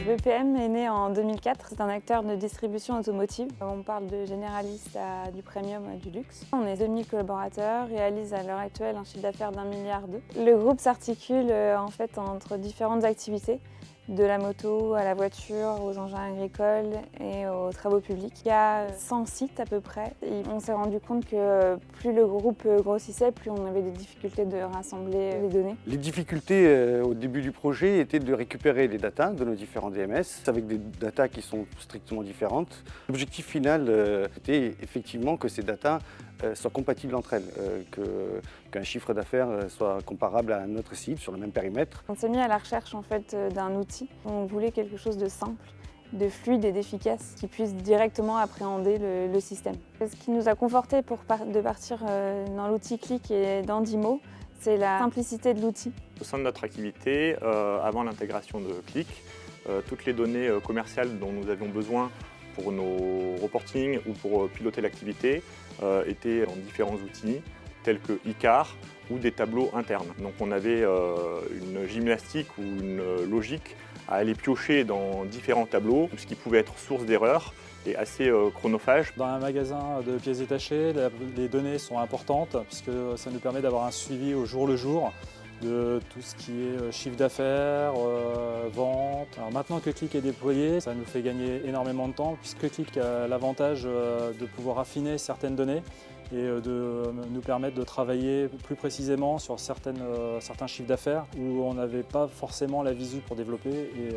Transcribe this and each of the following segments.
BPM est né en 2004, c'est un acteur de distribution automotive. On parle de généraliste à du premium à du luxe. On est 2000 collaborateurs, réalise à l'heure actuelle un chiffre d'affaires d'1,2 milliard. Le groupe s'articule en fait entre différentes activités, de la moto à la voiture, aux engins agricoles et aux travaux publics. Il y a 100 sites à peu près. Et on s'est rendu compte que plus le groupe grossissait, plus on avait des difficultés de rassembler les données. Les difficultés au début du projet étaient de récupérer les datas de nos différents DMS avec des datas qui sont strictement différentes. L'objectif final était effectivement que ces datas soient compatibles entre elles, qu'un chiffre d'affaires soit comparable à un autre site sur le même périmètre. On s'est mis à la recherche en fait d'un outil. On voulait quelque chose de simple, de fluide et d'efficace qui puisse directement appréhender le système. Ce qui nous a conforté de partir dans l'outil Qlik et dans Dimo, c'est la simplicité de l'outil. Au sein de notre activité, avant l'intégration de Qlik, toutes les données commerciales dont nous avions besoin pour nos reportings ou pour piloter l'activité étaient dans différents outils tels que Icar ou des tableaux internes. Donc on avait une gymnastique ou une logique à aller piocher dans différents tableaux, ce qui pouvait être source d'erreurs et assez chronophage. Dans un magasin de pièces détachées, les données sont importantes puisque ça nous permet d'avoir un suivi au jour le jour de tout ce qui est chiffre d'affaires, vente. Alors maintenant que Qlik est déployé, ça nous fait gagner énormément de temps puisque Qlik a l'avantage de pouvoir affiner certaines données et de nous permettre de travailler plus précisément sur certains chiffres d'affaires où on n'avait pas forcément la visu pour développer et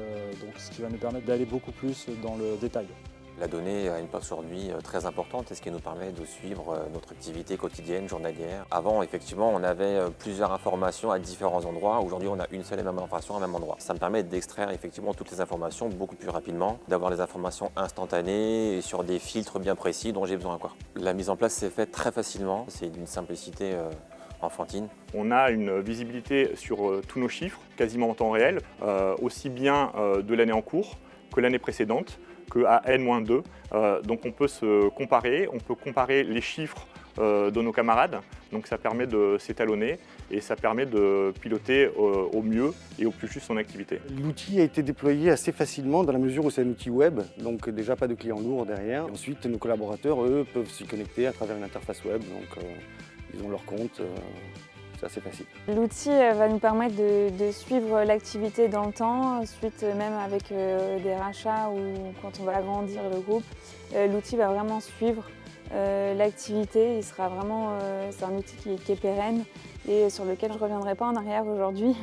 donc ce qui va nous permettre d'aller beaucoup plus dans le détail. La donnée a une place aujourd'hui très importante et ce qui nous permet de suivre notre activité quotidienne, journalière. Avant, effectivement, on avait plusieurs informations à différents endroits. Aujourd'hui, on a une seule et même information à un même endroit. Ça me permet d'extraire effectivement toutes les informations beaucoup plus rapidement, d'avoir les informations instantanées et sur des filtres bien précis dont j'ai besoin. La mise en place s'est faite très facilement. C'est d'une simplicité enfantine. On a une visibilité sur tous nos chiffres, quasiment en temps réel, aussi bien de l'année en cours que l'année précédente, qu'à N-2. Donc on peut se comparer, on peut comparer les chiffres de nos camarades. Donc ça permet de s'étalonner et ça permet de piloter au mieux et au plus juste son activité. L'outil a été déployé assez facilement dans la mesure où c'est un outil web, donc déjà pas de client lourd derrière. Et ensuite, nos collaborateurs, eux, peuvent s'y connecter à travers une interface web, donc ils ont leur compte. C'est assez facile. L'outil va nous permettre de suivre l'activité dans le temps, ensuite même avec des rachats ou quand on va agrandir le groupe, l'outil va vraiment suivre l'activité. Il sera vraiment, c'est un outil qui est pérenne et sur lequel je ne reviendrai pas en arrière aujourd'hui.